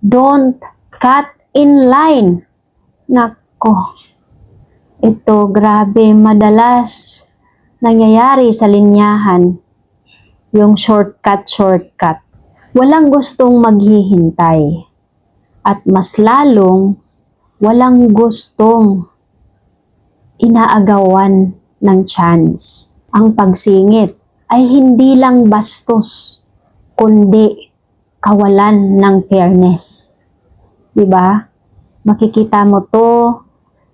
Don't cut in line. Nako, ito grabe, madalas nangyayari sa linyahan. Yung shortcut. Walang gustong maghihintay. At mas lalong walang gustong inaagawan ng chance. Ang pagsingit ay hindi lang bastos, kundi kawalan ng fairness. Diba? Makikita mo to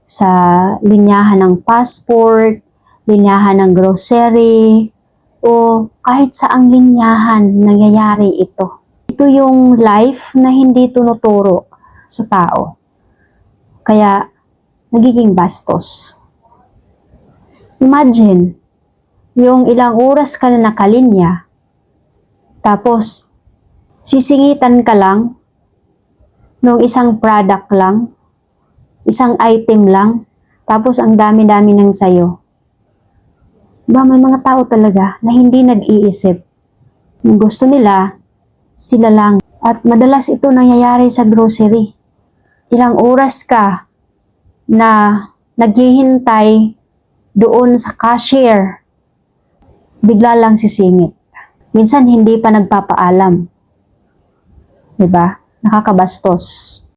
sa linyahan ng passport, linyahan ng grocery, o kahit saang linyahan nangyayari ito. Ito yung life na hindi tunuturo sa tao. Kaya, nagiging bastos. Imagine, yung ilang oras ka na nakalinya, tapos, sisingitan ka lang, nung isang product lang, isang item lang, tapos ang dami-dami ng sayo. Diba, may mga tao talaga na hindi nag-iisip. Yung gusto nila, sila lang. At madalas ito nangyayari sa grocery. Ilang oras ka na naghihintay doon sa cashier, bigla lang sisingit. Minsan hindi pa nagpapaalam. Diba? Nakakabastos.